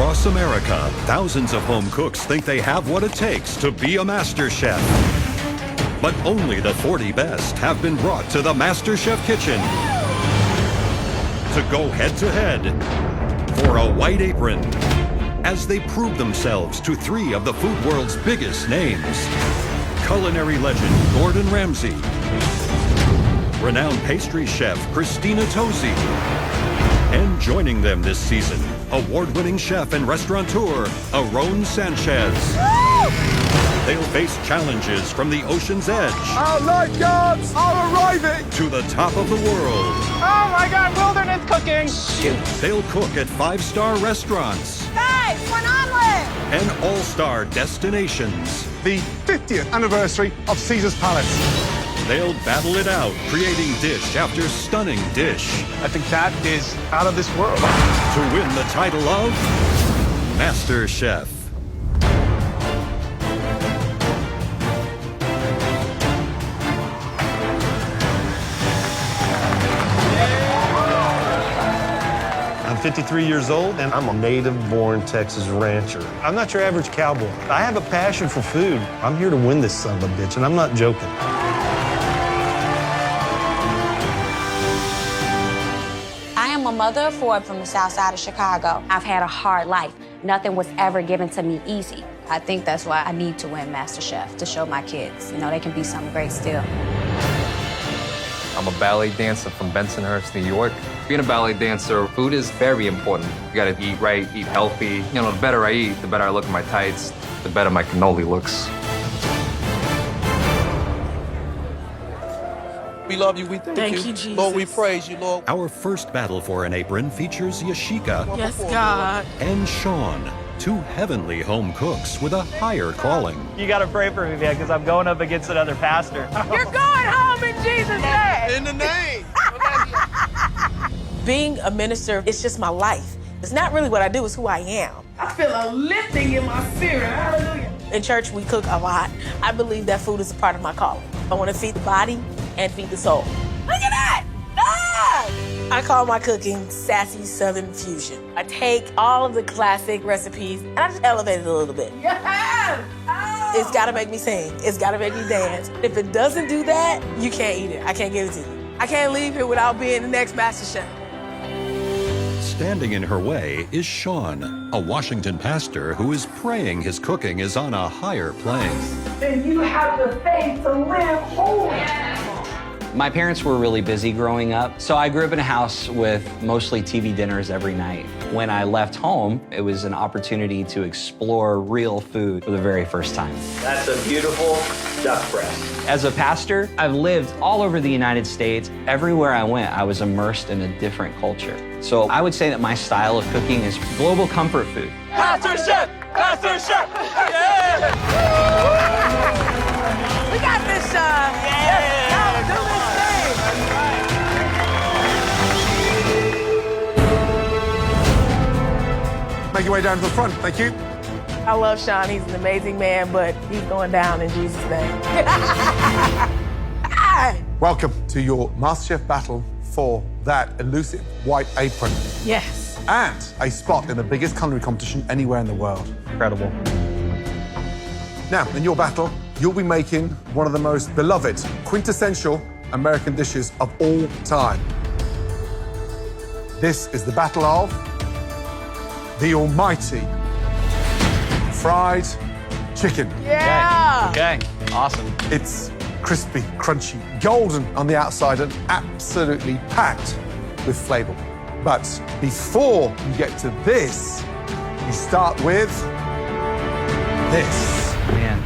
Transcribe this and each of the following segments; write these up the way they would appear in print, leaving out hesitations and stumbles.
Across America, thousands of home cooks think they have what it takes to be a master chef. But only the 40 best have been brought to the MasterChef kitchen to go head-to-head for a white apron as they prove themselves to 3 of the food world's biggest names. Culinary legend Gordon Ramsay, renowned pastry chef Christina Tosi, and joining them this season, award-winning chef and restaurateur Aaron Sanchez. They'll face challenges from the ocean's edge. Our lifeguards are arriving! To the top of the world. Oh my God, wilderness cooking! Shoot. They'll cook at 5-star restaurants. Guys, for an omelet! And all-star destinations. The 50th anniversary of Caesar's Palace. They'll battle it out, creating dish after stunning dish. I think that is out of this world. To win the title of Master Chef. I'm 53 years old, and I'm a native-born Texas rancher. I'm not your average cowboy. I have a passion for food. I'm here to win this son of a bitch, and I'm not joking. I am a mother of 4 from the south side of Chicago. I've had a hard life. Nothing was ever given to me easy. I think that's why I need to win MasterChef, to show my kids, they can be something great still. I'm a ballet dancer from Bensonhurst, New York. Being a ballet dancer, food is very important. You gotta eat right, eat healthy. The better I eat, the better I look in my tights, the better my cannoli looks. We love you, we thank you. Jesus. Lord, we praise you, Lord. Our first battle for an apron features Yashika Yes, God. and Sean, 2 heavenly home cooks with a higher calling. You gotta pray for me, man, because I'm going up against another pastor. You're going home in Jesus' name! In the name. Being a minister, it's just my life. It's not really what I do, it's who I am. I feel a lifting in my spirit. Hallelujah. In church, we cook a lot. I believe that food is a part of my calling. I want to feed the body and feed the soul. Look at that! Ah! I call my cooking sassy Southern fusion. I take all of the classic recipes and I just elevate it a little bit. Yes! Oh. It's gotta make me sing. It's gotta make me dance. If it doesn't do that, you can't eat it. I can't give it to you. I can't leave here without being the next MasterChef. Standing in her way is Sean, a Washington pastor who is praying his cooking is on a higher plane. And you have the faith to live holy. My parents were really busy growing up, so I grew up in a house with mostly TV dinners every night. When I left home, it was an opportunity to explore real food for the very first time. That's a beautiful duck breast. As a pastor, I've lived all over the United States. Everywhere I went, I was immersed in a different culture. So I would say that my style of cooking is global comfort food. MasterChef! MasterChef! Yeah! We got this, Sean. Yeah. Let's do this thing. Make your way down to the front, thank you. I love Sean. He's an amazing man, but he's going down in Jesus' name. Welcome to your MasterChef battle for that elusive white apron. Yes. And a spot in the biggest culinary competition anywhere in the world. Incredible. Now, in your battle, you'll be making one of the most beloved, quintessential American dishes of all time. This is the battle of the almighty fried chicken. Yeah. Okay, awesome. It's crispy, crunchy, golden on the outside and absolutely packed with flavor. But before you get to this, you start with this. Man.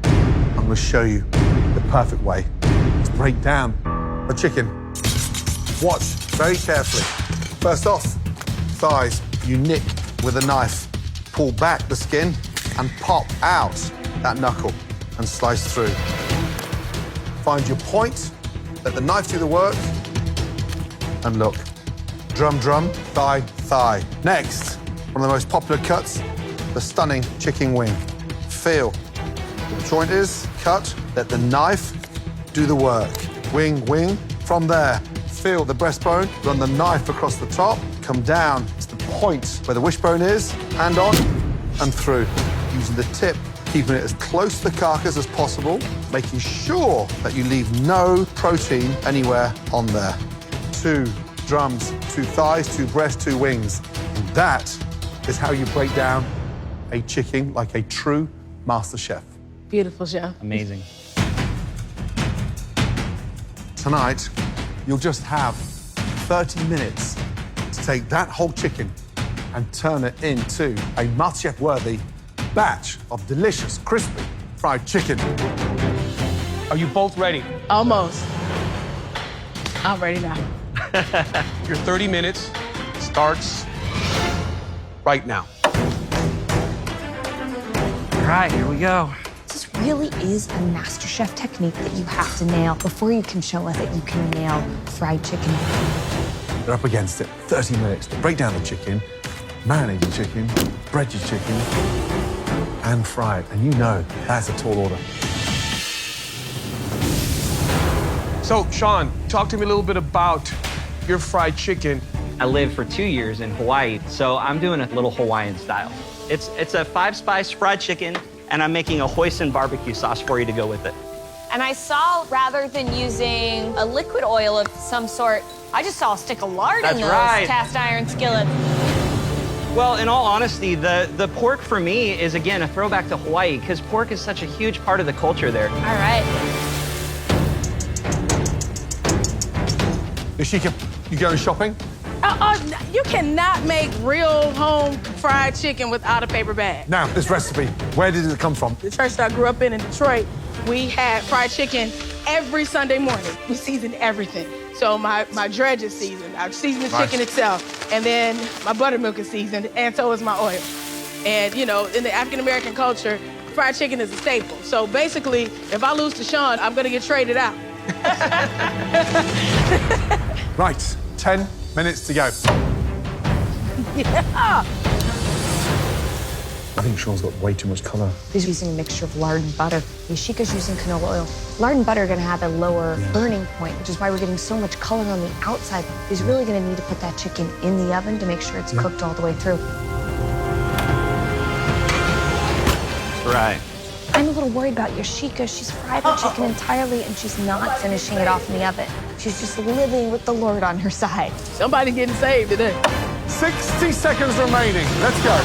I'm going to show you the perfect way to break down a chicken. Watch very carefully. First off, thighs you nick with a knife. Pull back the skin and pop out that knuckle and slice through. Find your point, let the knife do the work, and look. Drum, drum, thigh, thigh. Next, one of the most popular cuts, the stunning chicken wing. Feel where the joint is, cut, let the knife do the work. Wing, wing. From there, feel the breastbone, run the knife across the top, come down to the point where the wishbone is, hand on and through. Using the tip, keeping it as close to the carcass as possible, making sure that you leave no protein anywhere on there. 2 drums, 2 thighs, 2 breasts, 2 wings. And that is how you break down a chicken like a true master chef. Beautiful, chef. Amazing. Tonight, you'll just have 30 minutes to take that whole chicken and turn it into a MasterChef-worthy batch of delicious, crispy fried chicken. Are you both ready? Almost. I'm ready now. Your 30 minutes starts right now. All right, here we go. This really is a MasterChef technique that you have to nail before you can show us that you can nail fried chicken. You're up against it. 30 minutes to break down the chicken, marinate your chicken, bread your chicken, and fry it. And you know that's a tall order. So, Sean, talk to me a little bit about your fried chicken. I lived for 2 years in Hawaii, so I'm doing a little Hawaiian style. It's a 5-spice fried chicken, and I'm making a hoisin barbecue sauce for you to go with it. And I saw, rather than using a liquid oil of some sort, I just saw a stick of lard in those cast iron skillets. Well, in all honesty, the pork for me is, again, a throwback to Hawaii, because pork is such a huge part of the culture there. All right. Yoshika, you going shopping? You cannot make real home fried chicken without a paper bag. Now, this recipe, where did it come from? The church that I grew up in Detroit, we had fried chicken every Sunday morning. We seasoned everything. So my dredge is seasoned. I season the chicken itself, and then my buttermilk is seasoned, and so is my oil. And, you know, in the African-American culture, fried chicken is a staple. So basically, if I lose to Sean, I'm gonna get traded out. Right, 10 minutes to go. Yeah. I think Sean's got way too much color. He's using a mixture of lard and butter. Yoshika's using canola oil. Lard and butter are gonna have a lower burning point, which is why we're getting so much color on the outside. He's really gonna need to put that chicken in the oven to make sure it's cooked all the way through. Right. I'm a little worried about Yoshika. She's fried her chicken entirely and she's not finishing it off in the oven. She's just living with the Lord on her side. Somebody's getting saved today. 60 seconds remaining. Let's go.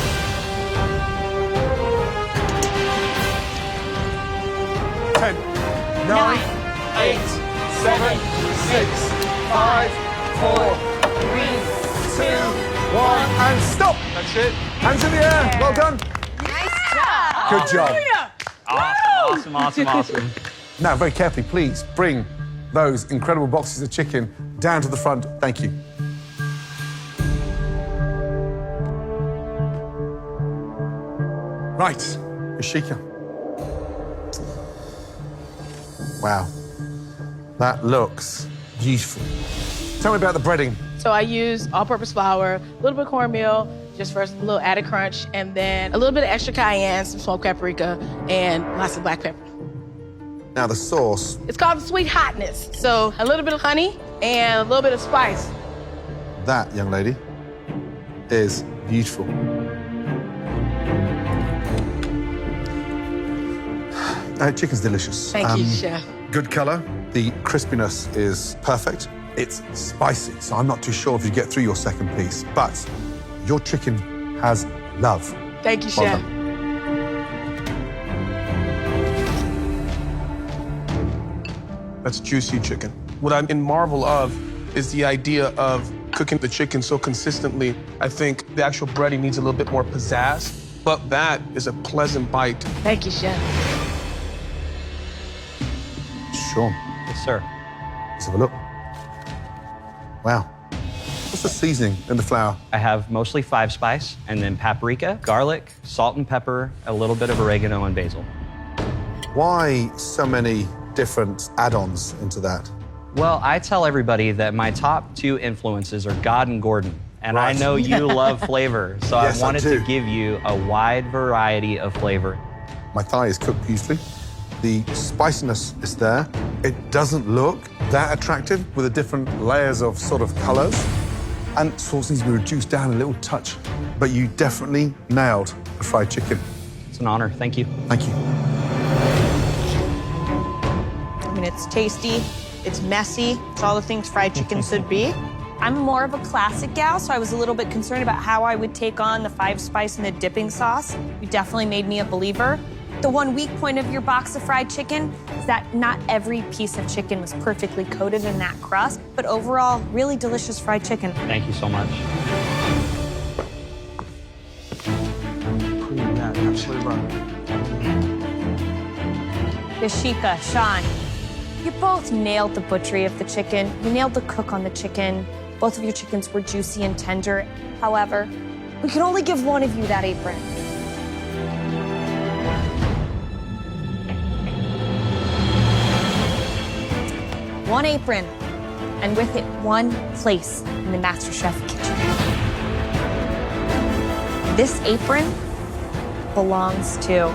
10, 9, 8, 7, 6, 5, 4, 3, 2, 1, and stop. That's it. Hands in the air. Well done. Nice job. Good job. Awesome. Now, very carefully, please bring those incredible boxes of chicken down to the front. Thank you. Right, Yoshika. Wow, that looks beautiful. Tell me about the breading. So I use all-purpose flour, a little bit of cornmeal, just for a little added crunch, and then a little bit of extra cayenne, some smoked paprika, and lots of black pepper. Now the sauce. It's called sweet hotness. So a little bit of honey and a little bit of spice. That, young lady, is beautiful. Chicken's delicious. Thank you, Chef. Good color. The crispiness is perfect. It's spicy, so I'm not too sure if you get through your second piece, but your chicken has love. Thank you, Well Chef. done. That's juicy chicken. What I'm in marvel of is the idea of cooking the chicken so consistently. I think the actual breading needs a little bit more pizzazz, but that is a pleasant bite. Thank you, Chef. Sean, Yes, sir. let's have a look. Wow. What's the seasoning in the flour? I have mostly 5-spice, and then paprika, garlic, salt and pepper, a little bit of oregano and basil. Why so many different add-ons into that? Well, I tell everybody that my top 2 influences are God and Gordon. And Right. I know you love flavor, so Yes, I I wanted do. to give you a wide variety of flavor. My thigh is cooked beautifully. The spiciness is there. It doesn't look that attractive with the different layers of sort of colors. And sauce needs to be reduced down a little touch. But you definitely nailed the fried chicken. It's an honor. Thank you. Thank you. I mean, it's tasty, it's messy, it's all the things fried chicken should be. I'm more of a classic gal, so I was a little bit concerned about how I would take on the 5-spice and the dipping sauce. You definitely made me a believer. The one weak point of your box of fried chicken is that not every piece of chicken was perfectly coated in that crust, but overall, really delicious fried chicken. Thank you so much. Absolutely right. Yashika, Sean, you both nailed the butchery of the chicken. You nailed the cook on the chicken. Both of your chickens were juicy and tender. However, we could only give one of you that apron. One apron, and with it, one place in the MasterChef kitchen. This apron belongs to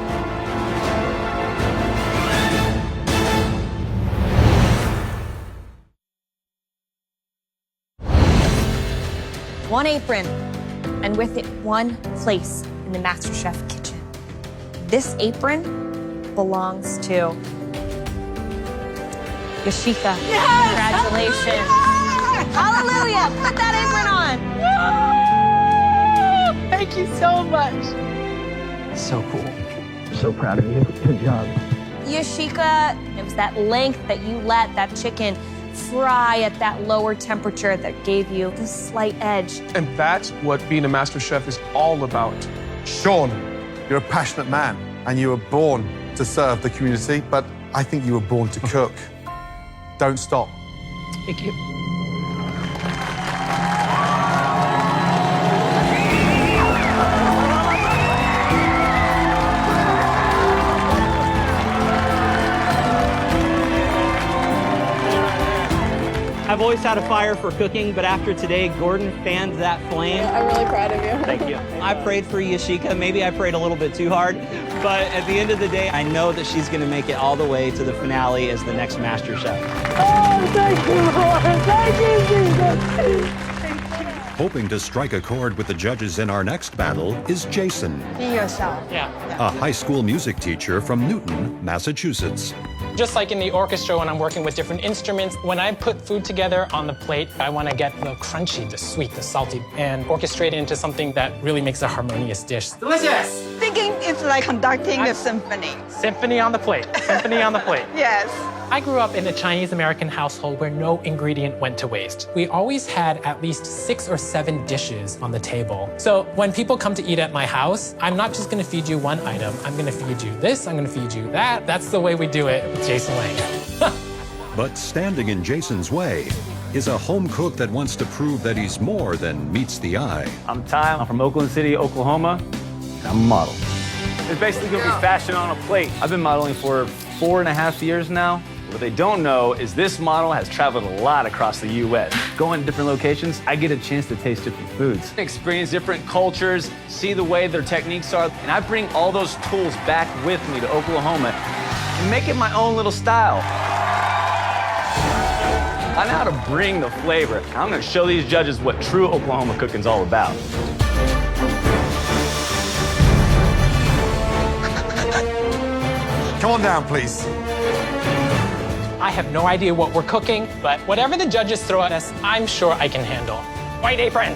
one apron, and with it, one place in the MasterChef kitchen. This apron belongs to Yashika. Yes! Congratulations. Hallelujah! Put that apron on. Thank you so much. So cool. So proud of you. Good job. Yashika, it was that length that you let that chicken fry at that lower temperature that gave you the slight edge. And that's what being a master chef is all about. Sean, you're a passionate man and you were born to serve the community, but I think you were born to cook. Don't stop. Thank you. I've always had a fire for cooking, but after today, Gordon fanned that flame. I'm really proud of you. Thank you. I prayed for Yashika. Maybe I prayed a little bit too hard, but at the end of the day, I know that she's going to make it all the way to the finale as the next Master Chef. Oh, thank you, Lord. Thank you, Jesus. Hoping to strike a chord with the judges in our next battle is Jason, Be yourself. a high school music teacher from Newton, Massachusetts. Just like in the orchestra when I'm working with different instruments, when I put food together on the plate, I want to get the crunchy, the sweet, the salty, and orchestrate it into something that really makes a harmonious dish. Delicious. Thinking it's like conducting a symphony. Symphony on the plate. Symphony on the plate. Yes. I grew up in a Chinese-American household where no ingredient went to waste. We always had at least 6 or 7 dishes on the table. So when people come to eat at my house, I'm not just gonna feed you one item. I'm gonna feed you this, I'm gonna feed you that. That's the way we do it with Jason Lang. But standing in Jason's way is a home cook that wants to prove that he's more than meets the eye. I'm Ty. I'm from Oakland City, Oklahoma. And I'm a model. It's basically gonna be fashion on a plate. I've been modeling for 4.5 years now. What they don't know is this model has traveled a lot across the U.S. Going to different locations, I get a chance to taste different foods, experience different cultures, see the way their techniques are, and I bring all those tools back with me to Oklahoma and make it my own little style. I know how to bring the flavor. I'm gonna show these judges what true Oklahoma cooking's all about. Come on down, please. I have no idea what we're cooking, but whatever the judges throw at us, I'm sure I can handle. White apron,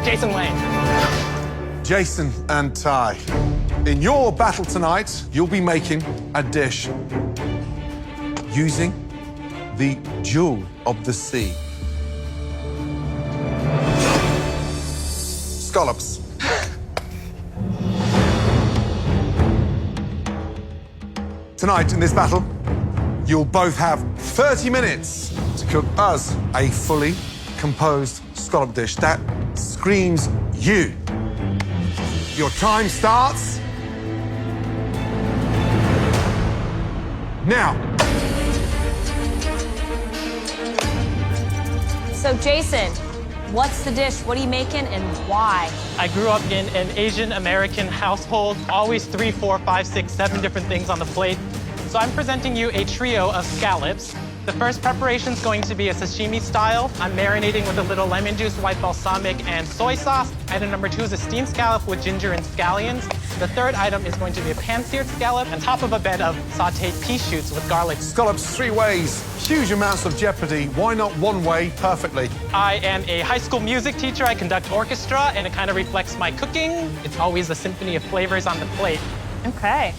Jason Lang. Jason and Ty, in your battle tonight, you'll be making a dish using the jewel of the sea. Scallops. Tonight, in this battle, you'll both have 30 minutes to cook us a fully composed scallop dish that screams you. Your time starts now. So Jason, what's the dish? What are you making and why? I grew up in an Asian American household, always 3, 4, 5, 6, 7 different things on the plate. So I'm presenting you a trio of scallops. The first preparation is going to be a sashimi style. I'm marinating with a little lemon juice, white balsamic, and soy sauce. Item number 2 is a steamed scallop with ginger and scallions. The third item is going to be a pan-seared scallop on top of a bed of sautéed pea shoots with garlic. Scallops 3 ways, huge amounts of jeopardy. Why not 1 way perfectly? I am a high school music teacher. I conduct orchestra, and it kind of reflects my cooking. It's always a symphony of flavors on the plate. Okay.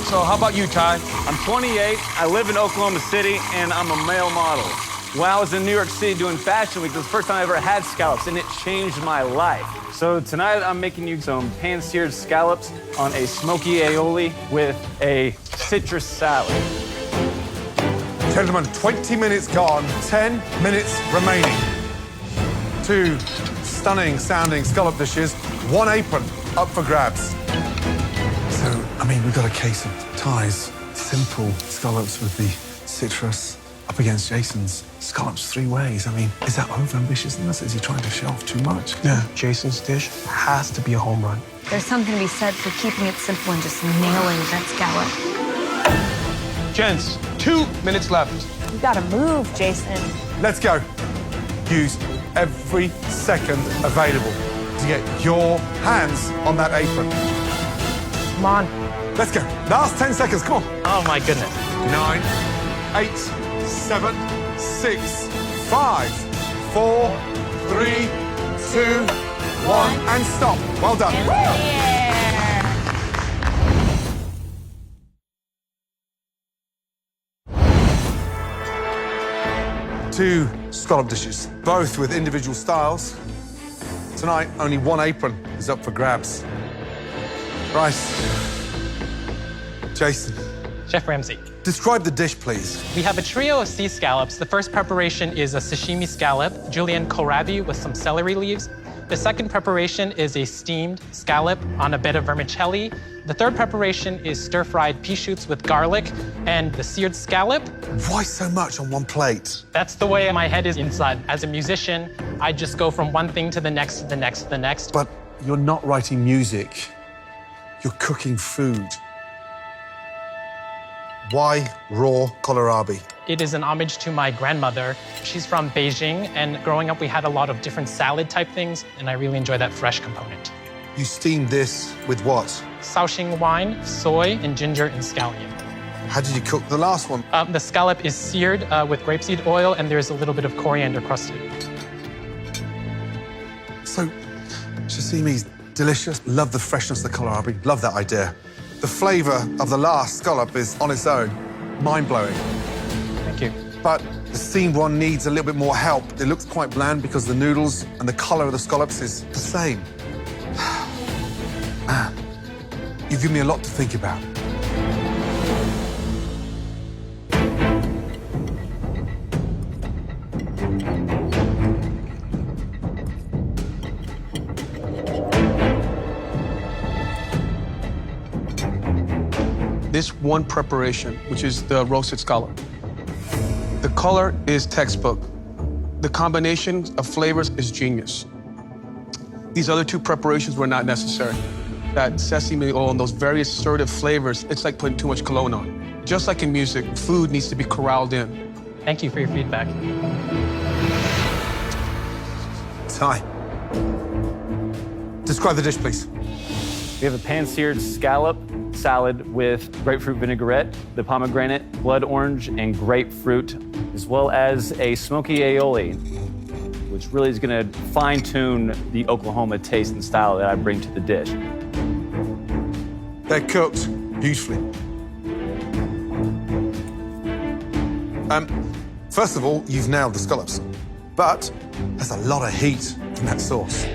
So how about you, Ty? I'm 28, I live in Oklahoma City, and I'm a male model. When I was in New York City doing Fashion Week, it was the first time I ever had scallops, and it changed my life. So tonight I'm making you some pan-seared scallops on a smoky aioli with a citrus salad. Gentlemen, 20 minutes gone, 10 minutes remaining. 2 stunning sounding scallop dishes, 1 apron up for grabs. So, I mean, we've got a case of Ty's simple scallops with the citrus up against Jason's scallops 3 ways. I mean, is that over-ambitiousness? Is he trying to show off too much? Yeah, Jason's dish has to be a home run. There's something to be said for keeping it simple and just nailing that scallop. Gents, 2 minutes left. You gotta move, Jason. Let's go. Use every second available to get your hands on that apron. Come on. Let's go. Last 10 seconds, come on. Oh my goodness. 9, 8, 7, 6, 5, 4, 3, 2, 1, and stop. Well done. Yeah. 2 scallop dishes, both with individual styles. Tonight, only 1 apron is up for grabs. Bryce, Jason, Chef Ramsay. describe the dish, please. We have a trio of sea scallops. The first preparation is a sashimi scallop, julienne kohlrabi with some celery leaves. The second preparation is a steamed scallop on a bed of vermicelli. The third preparation is stir-fried pea shoots with garlic, and the seared scallop. Why so much on 1 plate? That's the way my head is inside. As a musician, I just go from one thing to the next, to the next, to the next. But you're not writing music. You're cooking food. Why raw kohlrabi? It is an homage to my grandmother. She's from Beijing, and growing up, we had a lot of different salad-type things, and I really enjoy that fresh component. You steamed this with what? Shaoxing wine, soy, and ginger and scallion. How did you cook the last one? The scallop is seared with grapeseed oil, and there's a little bit of coriander crusted. So, sashimi's delicious. Love the freshness of the kohlrabi. Love that idea. The flavor of the last scallop is, on its own, mind-blowing. Thank you. But the steamed one needs a little bit more help. It looks quite bland because the noodles and the color of the scallops is the same. Man, you've given me a lot to think about. This one preparation, which is the roasted scallop, the color is textbook. The combination of flavors is genius. These other 2 preparations were not necessary. That sesame oil and those very assertive flavors, it's like putting too much cologne on. Just like in music, food needs to be corralled in. Thank you for your feedback. Ty, describe the dish, please. We have a pan-seared scallop salad with grapefruit vinaigrette, the pomegranate, blood orange, and grapefruit, as well as a smoky aioli, which really is going to fine-tune the Oklahoma taste and style that I bring to the dish. They're cooked beautifully. First of all, you've nailed the scallops, but there's a lot of heat in that sauce.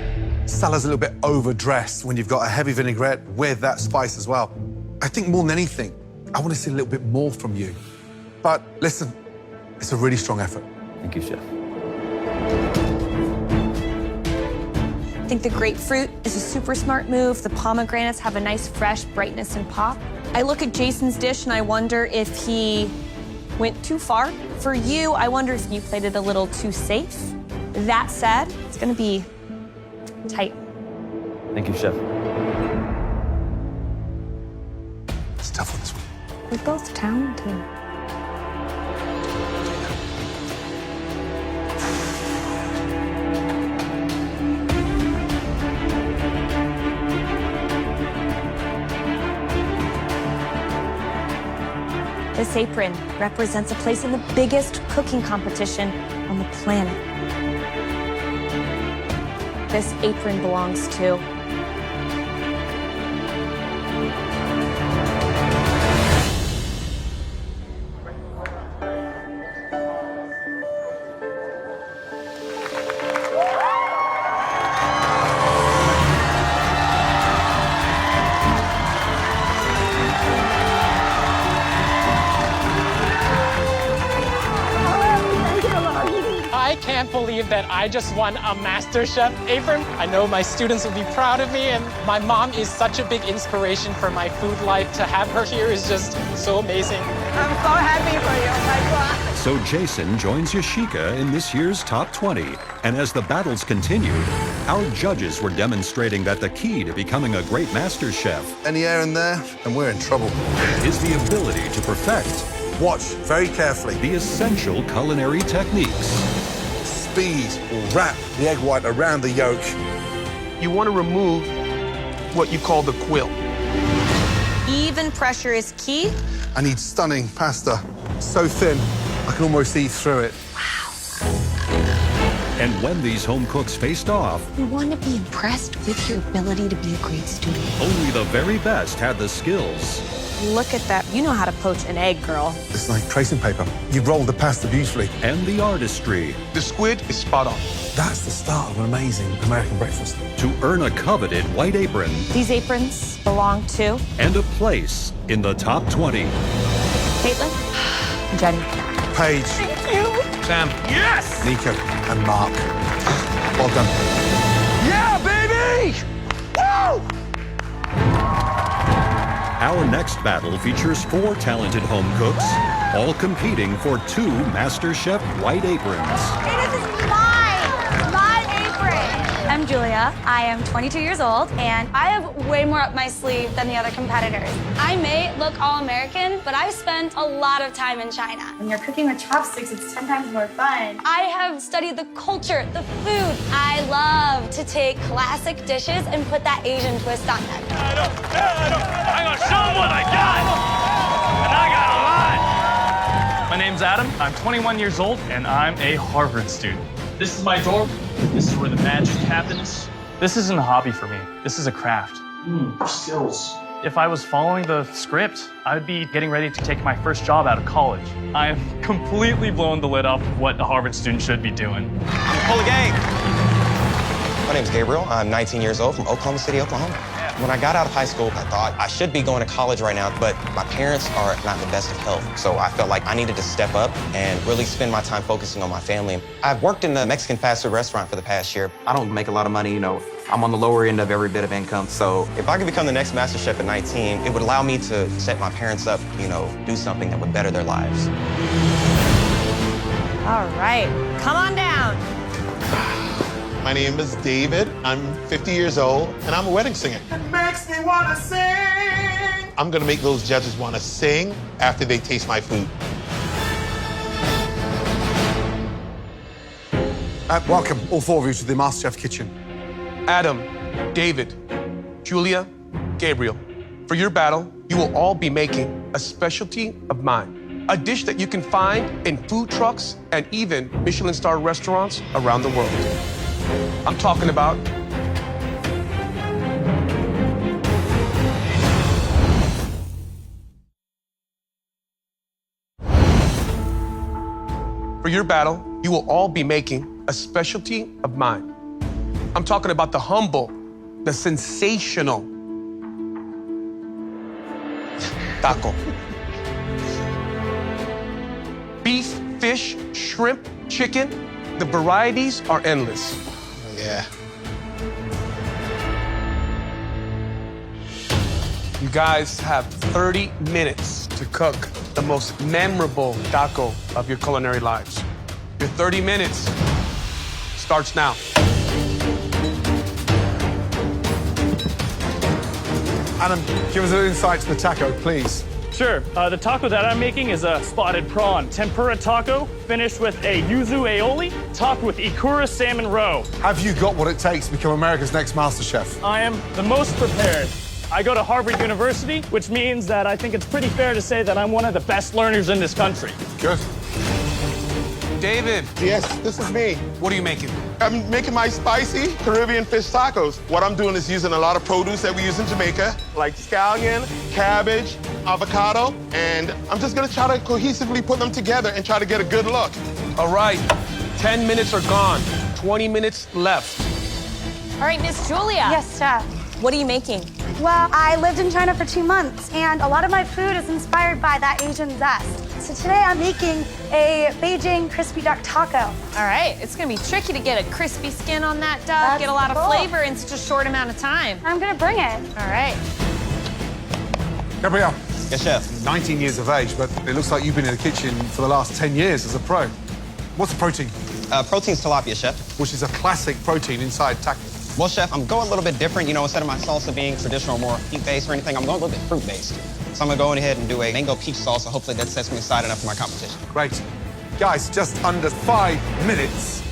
Salad's a little bit overdressed when you've got a heavy vinaigrette with that spice as well. I think more than anything, I want to see a little bit more from you. But listen, it's a really strong effort. Thank you, Chef. I think the grapefruit is a super smart move. The pomegranates have a nice fresh brightness and pop. I look at Jason's dish and I wonder if he went too far. For you, I wonder if you played it a little too safe. That said, it's gonna be tight. Thank you, Chef. It's tough on this one. We're both talented. This apron represents a place in the biggest cooking competition on the planet. This apron belongs to I can't believe that I just won a MasterChef apron. I know my students will be proud of me, and my mom is such a big inspiration for my food life. To have her here is just so amazing. I'm so happy for you. Oh my God. So Jason joins Yashika in this year's top 20. And as the battles continued, our judges were demonstrating that the key to becoming a great master chef Any air in there, and we're in trouble. is the ability to perfect Watch very carefully. the essential culinary techniques. Speed will wrap the egg white around the yolk. You want to remove what you call the quill. Even pressure is key. I need stunning pasta. So thin, I can almost see through it. And when these home cooks faced off, You want to be impressed with your ability to be a great student. only the very best had the skills. Look at that. You know how to poach an egg, girl. It's like tracing paper. You rolled the pasta beautifully. And the artistry The squid is spot on. That's the start of an amazing American breakfast. to earn a coveted white apron These aprons belong to and a place in the top 20. Caitlin, Jenny. Paige, Sam. yes, Nico, and Mark. Well done. Yeah, baby! Woo! Our next battle features 4 talented home cooks, all competing for 2 MasterChef white aprons. This is my apron. I'm Julia. I am 22 years old, and I have way more up my sleeve than the other competitors. I may look all-American, but I've spent a lot of time in China. When you're cooking with chopsticks, it's 10 times more fun. I have studied the culture, the food. I love to take classic dishes and put that Asian twist on them. I'm gonna show them what I got! And I got a lot! My name's Adam, I'm 21 years old, and I'm a Harvard student. This is my dorm. This is where the magic happens. This isn't a hobby for me. This is a craft. Skills. If I was following the script, I would be getting ready to take my first job out of college. I am completely blown the lid off of what a Harvard student should be doing. Pull the gang. My name's Gabriel. I'm 19 years old from Oklahoma City, Oklahoma. When I got out of high school, I thought I should be going to college right now, but my parents are not in the best of health. So I felt like I needed to step up and really spend my time focusing on my family. I've worked in a Mexican fast food restaurant for the past year. I don't make a lot of money, I'm on the lower end of every bit of income. So if I could become the next Master Chef at 19, it would allow me to set my parents up, do something that would better their lives. All right, come on down. My name is David. I'm 50 years old, and I'm a wedding singer. It makes me wanna sing. I'm gonna make those judges wanna sing after they taste my food. Welcome, all 4 of you, to the MasterChef kitchen. Adam, David, Julia, Gabriel. For your battle, you will all be making a specialty of mine. A dish that you can find in food trucks and even Michelin-star restaurants around the world. I'm talking about for your battle, you will all be making a specialty of mine. I'm talking about the humble, the sensational taco. Beef, fish, shrimp, chicken, the varieties are endless. Yeah. You guys have 30 minutes to cook the most memorable taco of your culinary lives. Your 30 minutes starts now. Adam, give us an insight to the taco, please. Sure. The taco that I'm making is a spotted prawn tempura taco, finished with a yuzu aioli, topped with ikura salmon roe. Have you got what it takes to become America's next MasterChef? I am the most prepared. I go to Harvard University, which means that I think it's pretty fair to say that I'm one of the best learners in this country. Good. David. Yes, this is me. What are you making? I'm making my spicy Caribbean fish tacos. What I'm doing is using a lot of produce that we use in Jamaica, like scallion, cabbage, avocado, and I'm just gonna try to cohesively put them together and try to get a good look. All right, 10 minutes are gone, 20 minutes left. All right, Miss Julia. Yes, Chef. What are you making? Well, I lived in China for 2 months, and a lot of my food is inspired by that Asian zest. So today I'm making a Beijing crispy duck taco. All right, it's gonna be tricky to get a crispy skin on that duck, get a lot of flavor in such a short amount of time. I'm gonna bring it. All right. Gabriel. Yes, chef. 19 years of age, but it looks like you've been in the kitchen for the last 10 years as a pro. What's the protein? Protein's tilapia, chef. Which is a classic protein inside tacos. Well, chef, I'm going a little bit different. You know, instead of my salsa being traditional, more meat-based or anything, I'm going a little bit fruit-based. So I'm gonna go ahead and do a mango peach salsa. Hopefully that sets me aside enough for my competition. Great. Guys, just under 5 minutes.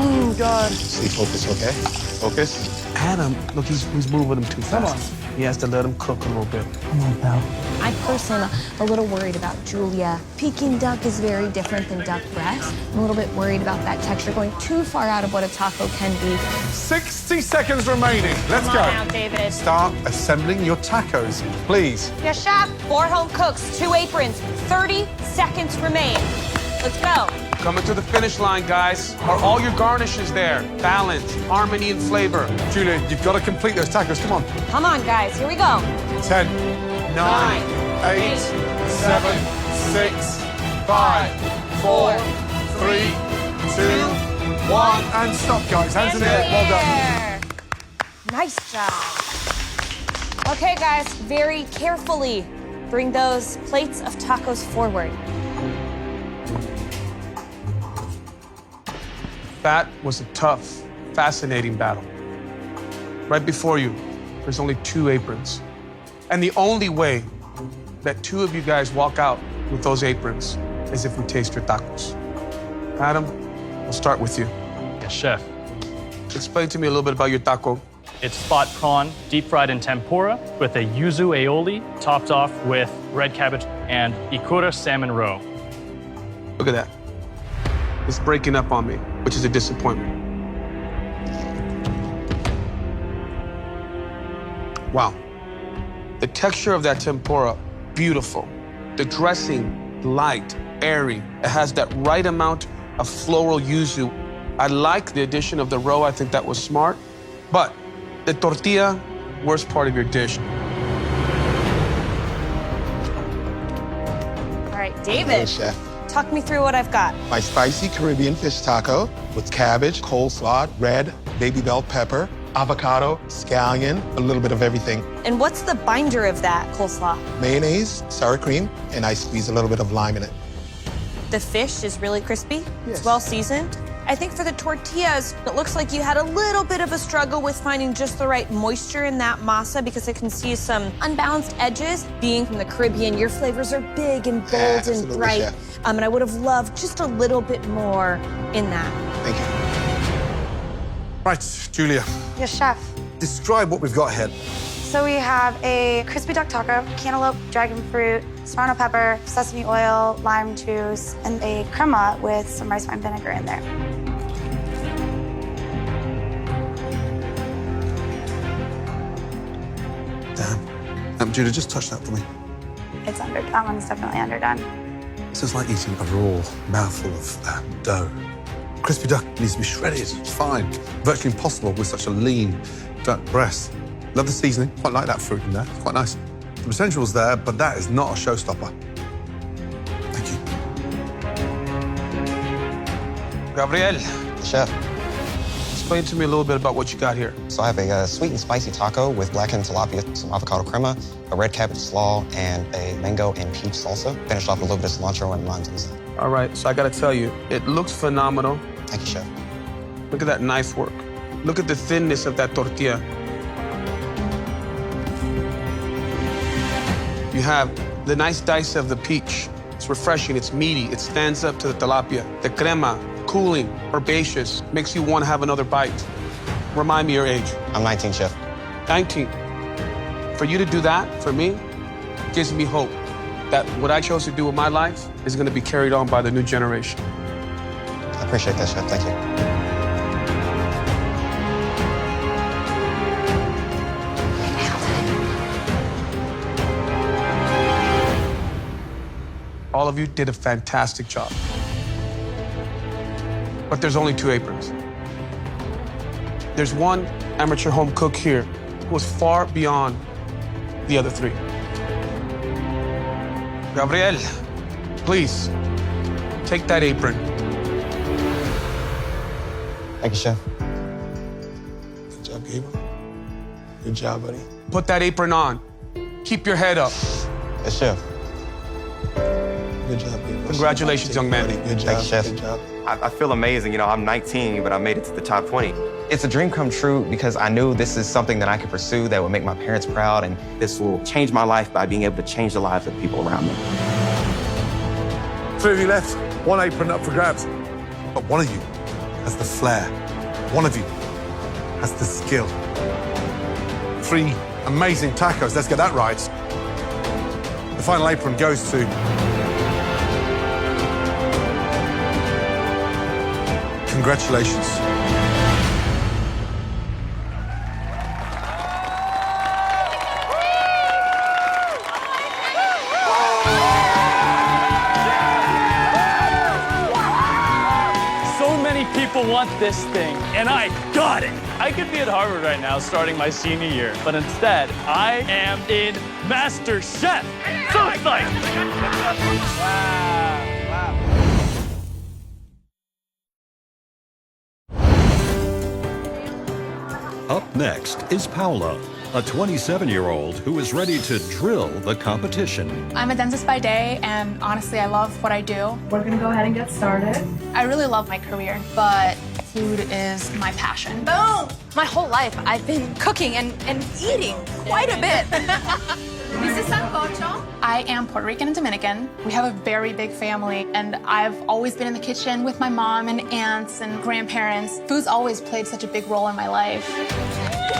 Oh, God. Stay focused, okay? Focus. Adam, look, he's moving them too fast. He has to let him cook a little bit. Come on, pal. I personally am a little worried about Julia. Peking duck is very different than duck breast. I'm a little bit worried about that texture going too far out of what a taco can be. 60 seconds remaining. Let's Come go. on now, David. Start assembling your tacos, please. Yes, chef. 4 home cooks, 2 aprons, 30 seconds remain. Let's go. Coming to the finish line, guys. Are all your garnishes there? Balance, harmony, and flavor. Julia, you've got to complete those tacos. Come on. Come on, guys. Here we go. 10, 9, 8, 7, 6, 5, 4, 3, 2, 1. And stop, guys. Hands in the air. Well done. Nice job. Okay, guys, very carefully bring those plates of tacos forward. That was a tough, fascinating battle. Right before you, there's only 2 aprons. And the only way that 2 of you guys walk out with those aprons is if we taste your tacos. Adam, we'll start with you. Yes, chef. Explain to me a little bit about your taco. It's spot prawn, deep fried in tempura, with a yuzu aioli, topped off with red cabbage and ikura salmon roe. Look at that. It's breaking up on me, which is a disappointment. Wow. The texture of that tempura, beautiful. The dressing, light, airy. It has that right amount of floral yuzu. I like the addition of the roe. I think that was smart. But the tortilla, worst part of your dish. All right, David. Hey, chef. Talk me through what I've got. My spicy Caribbean fish taco with cabbage, coleslaw, red, baby bell pepper, avocado, scallion, a little bit of everything. And what's the binder of that coleslaw? Mayonnaise, sour cream, and I squeeze a little bit of lime in it. The fish is really crispy. Yes. It's well seasoned. I think for the tortillas, it looks like you had a little bit of a struggle with finding just the right moisture in that masa because I can see some unbalanced edges. Being from the Caribbean, your flavors are big and bold and Absolutely, bright. chef. And I would have loved just a little bit more in that. Thank you. Right, Julia. Yes, chef. Describe what we've got here. So we have a crispy duck taco, cantaloupe, dragon fruit, serrano pepper, sesame oil, lime juice, and a crema with some rice wine vinegar in there. Damn. Julia, just touch that for me. It's under. That one's definitely underdone. This is like eating a raw mouthful of dough. Crispy duck needs to be shredded. It's fine. Virtually impossible with such a lean duck breast. Love the seasoning. Quite like that fruit in there. It's quite nice. The potential's there, but that is not a showstopper. Thank you. Gabriel. Chef. Explain to me a little bit about what you got here. So I have a sweet and spicy taco with blackened tilapia, some avocado crema, a red cabbage slaw, and a mango and peach salsa. Finished off with a little bit of cilantro and lime juice. All right, so I gotta tell you, it looks phenomenal. Thank you, chef. Look at that knife work. Look at the thinness of that tortilla. You have the nice dice of the peach. It's refreshing, it's meaty, it stands up to the tilapia. The crema, cooling, herbaceous, makes you want to have another bite. Remind me your age. I'm 19, Chef. 19. For you to do that, for me, gives me hope that what I chose to do with my life is going to be carried on by the new generation. I appreciate that, Chef. Thank you. All of you did a fantastic job. But there's only 2 aprons. There's one amateur home cook here who is far beyond the other 3. Gabriel, please, take that apron. Thank you, Chef. Good job, Gabriel. Good job, buddy. Put that apron on. Keep your head up. Yes, Chef. Good job, Gabriel. Congratulations, young man. Good job, Thank you, Chef. Good job. I feel amazing. You know, I'm 19, but I made it to the top 20. It's a dream come true because I knew this is something that I could pursue that would make my parents proud, and this will change my life by being able to change the lives of people around me. 3 of you left, 1 apron up for grabs. But 1 of you has the flair. 1 of you has the skill. 3 amazing tacos. Let's get that right. The final apron goes to... Congratulations. So many people want this thing, and I got it. I could be at Harvard right now starting my senior year, but instead, I am in MasterChef. So excited. Up next is Paula, a 27-year-old who is ready to drill the competition. I'm a dentist by day, and honestly, I love what I do. We're gonna go ahead and get started. I really love my career, but food is my passion. Boom! My whole life, I've been cooking and eating quite a bit. This is sancocho. I am Puerto Rican and Dominican. We have a very big family, and I've always been in the kitchen with my mom and aunts and grandparents. Food's always played such a big role in my life.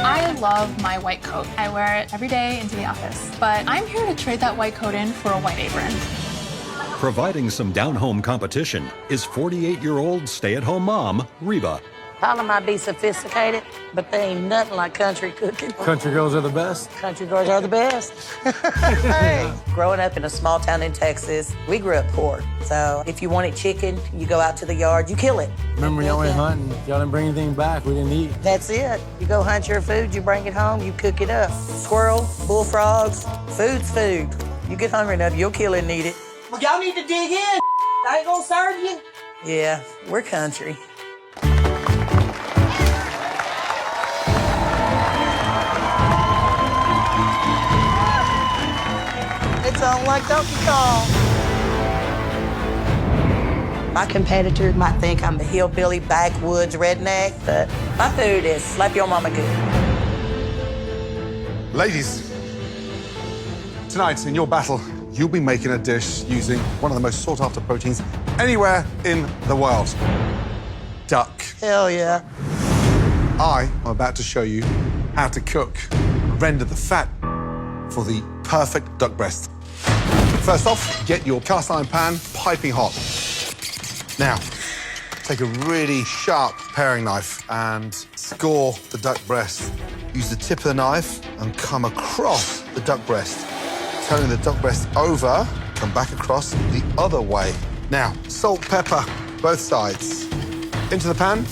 I love my white coat. I wear it every day into the office, but I'm here to trade that white coat in for a white apron. Providing some down-home competition is 48-year-old stay-at-home mom, Reba. Paula might be sophisticated, but they ain't nothing like country cooking. Country girls are the best. Country girls are the best. Hey. Growing up in a small town in Texas, we grew up poor. So if you wanted chicken, you go out to the yard, you kill it. Remember, y'all went hunting. Y'all didn't bring anything back. We didn't eat. That's it. You go hunt your food, you bring it home, you cook it up. Squirrel, bullfrogs, food's food. You get hungry enough, you'll kill it and eat it. Well, y'all need to dig in. I ain't gonna serve you. Yeah, we're country. It's on like Donkey Kong. My competitor might think I'm a hillbilly, backwoods, redneck, but my food is slap your mama good. Ladies, tonight in your battle, you'll be making a dish using one of the most sought-after proteins anywhere in the world. Duck. Hell yeah. I am about to show you how to cook and render the fat for the perfect duck breast. First off, get your cast iron pan piping hot. Now, take a really sharp paring knife and score the duck breast. Use the tip of the knife and come across the duck breast. Turning the duck breast over, come back across the other way. Now, salt, pepper, both sides. Into the pan.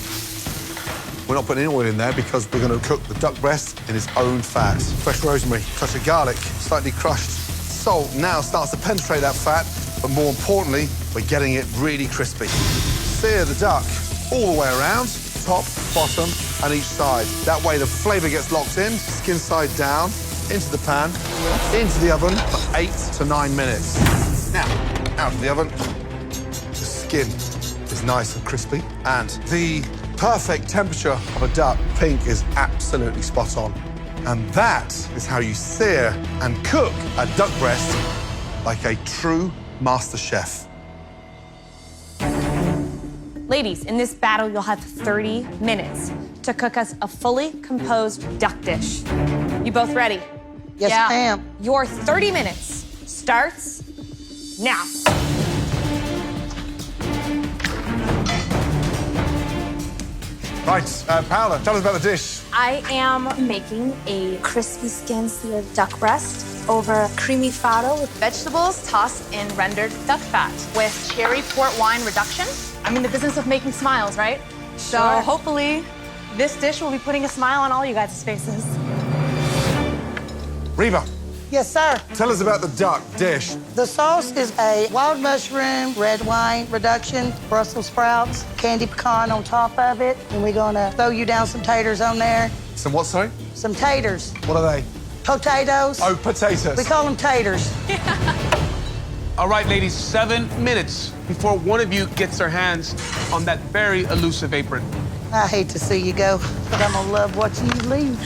We're not putting any oil in there because we're going to cook the duck breast in its own fat. Fresh rosemary, touch of garlic, slightly crushed. Salt now starts to penetrate that fat, but more importantly, we're getting it really crispy. Sear the duck all the way around, top, bottom, and each side. That way the flavor gets locked in, skin side down, into the pan, into the oven for 8 to 9 minutes. Now, out of the oven. The skin is nice and crispy, and the perfect temperature of a duck, pink, is absolutely spot on. And that is how you sear and cook a duck breast like a true master chef. Ladies, in this battle, you'll have 30 minutes to cook us a fully composed duck dish. You both ready? Yes, ma'am. Your 30 minutes starts now. Right, Paola, tell us about the dish. I am making a crispy skin seared duck breast over creamy fado with vegetables tossed in rendered duck fat with cherry port wine reduction. I'm in the business of making smiles, right? So Sure. hopefully this dish will be putting a smile on all you guys' faces. Reba, Yes, sir. tell us about the duck dish. The sauce is a wild mushroom, red wine reduction, Brussels sprouts, candy pecan on top of it, and we're gonna throw you down some taters on there. Some what, sorry? Some taters. What are they? Potatoes. Oh, potatoes. We call them taters. All right, ladies, 7 minutes before one of you gets their hands on that very elusive apron. I hate to see you go, but I'm gonna love watching you leave.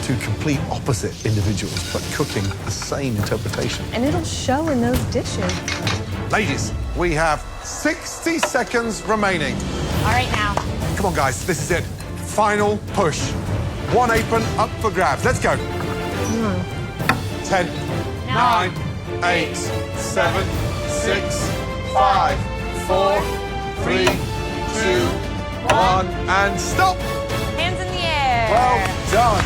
Two complete opposite individuals, but cooking the same interpretation. And it'll show in those dishes. Ladies, we have 60 seconds remaining. All right, now. Come on, guys, this is it. Final push. One apron up for grabs. Let's go. 10, 9, 8, 7, 6, 5, 4, 3, 2, 1, and stop. Hands in the air. Well done.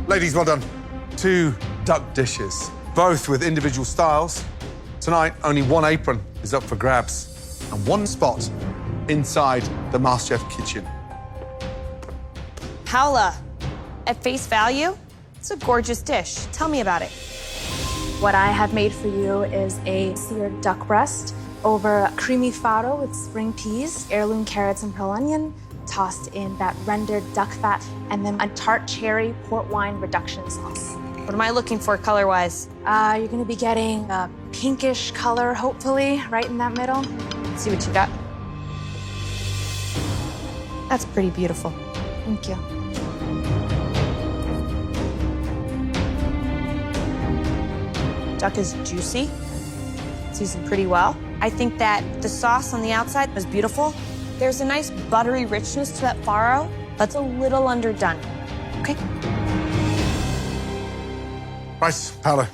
Ladies, well done. 2 duck dishes, both with individual styles. Tonight, only one apron is up for grabs and one spot inside the MasterChef kitchen. Paola, at face value, it's a gorgeous dish. Tell me about it. What I have made for you is a seared duck breast over creamy fado with spring peas, heirloom carrots, and pearl onion, tossed in that rendered duck fat, and then a tart cherry port wine reduction sauce. What am I looking for color-wise? You're gonna be getting a pinkish color, hopefully, right in that middle. Let's see what you got. That's pretty beautiful. Thank you. Duck is juicy, seasoned pretty well. I think that the sauce on the outside is beautiful. There's a nice buttery richness to that faro, but it's a little underdone. Okay. Right, Paola.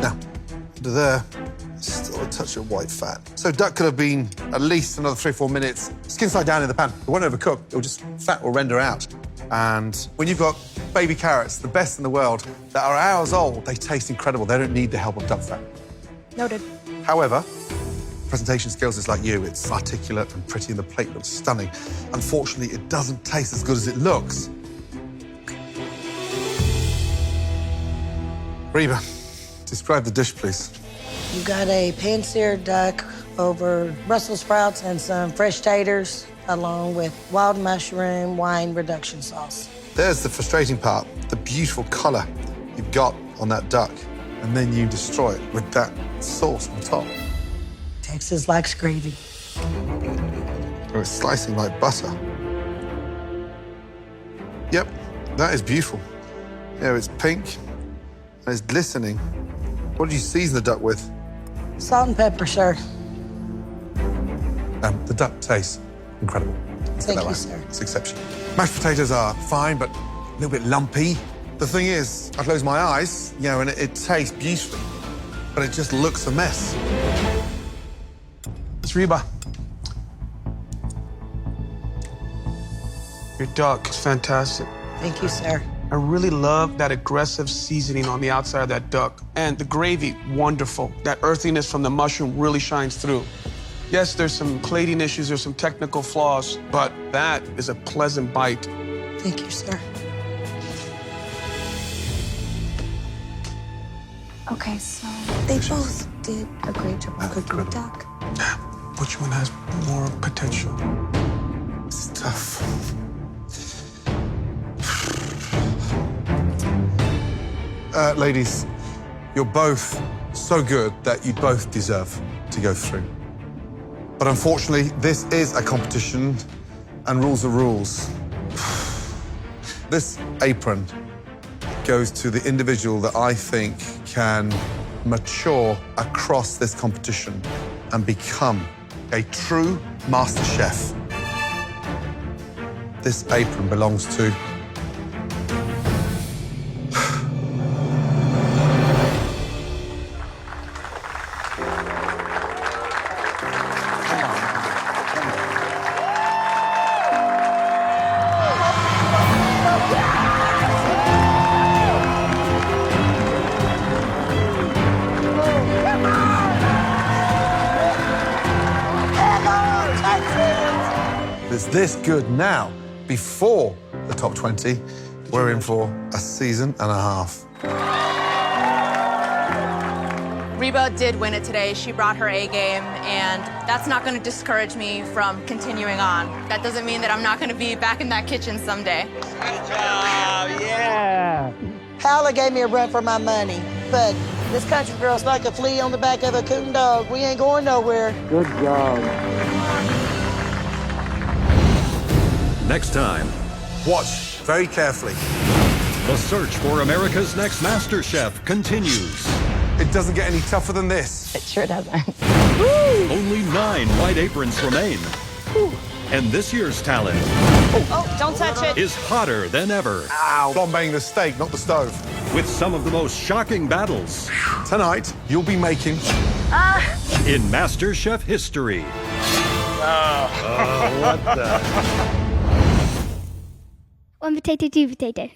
Now, under there, still a touch of white fat. So duck could have been at least another 3 or 4 minutes. Skin side down in the pan. It won't overcook. It'll just, fat will render out. And when you've got baby carrots, the best in the world, that are hours old, they taste incredible. They don't need the help of duck fat. Noted. However, presentation skills is like you. It's articulate and pretty, and the plate looks stunning. Unfortunately, it doesn't taste as good as it looks. Reba, describe the dish, please. You got a pan-seared duck over Brussels sprouts and some fresh taters, along with wild mushroom wine reduction sauce. There's the frustrating part, the beautiful colour you've got on that duck, and then you destroy it with that sauce on top. Texas likes gravy. Or it's slicing like butter. Yep, that is beautiful. Yeah, it's pink, and it's glistening. What did you season the duck with? Salt and pepper, sir. The duck tastes incredible. Thank you, sir. It's exceptional. Mashed potatoes are fine, but a little bit lumpy. The thing is, I close my eyes, you know, and it tastes beautifully, but it just looks a mess. It's Reba. Your duck is fantastic. Thank you, sir. I really love that aggressive seasoning on the outside of that duck. And the gravy, wonderful. That earthiness from the mushroom really shines through. Yes, there's some plating issues, there's some technical flaws, but that is a pleasant bite. Thank you, sir. Okay, so They both did a great job of cooking the duck. Which one has more potential? It's tough. Ladies, you're both so good that you both deserve to go through. But unfortunately, this is a competition, and rules are rules. This apron goes to the individual that I think can mature across this competition and become a true master chef. This apron belongs to It's this good now. Before the top 20, we're in for a season and a half. Reba did win it today. She brought her A game, and that's not going to discourage me from continuing on. That doesn't mean that I'm not going to be back in that kitchen someday. Good job, yeah. Paola gave me a run for my money, but this country girl's like a flea on the back of a coon dog. We ain't going nowhere. Good job. Next time, watch very carefully. The search for America's next MasterChef continues. It doesn't get any tougher than this. It sure doesn't. Only 9 white aprons remain. And this year's talent Oh, don't touch it. is hotter than ever. Ow. Flambeing the steak, not the stove. With some of the most shocking battles Tonight, you'll be making in MasterChef history. what the? One potato, two potato.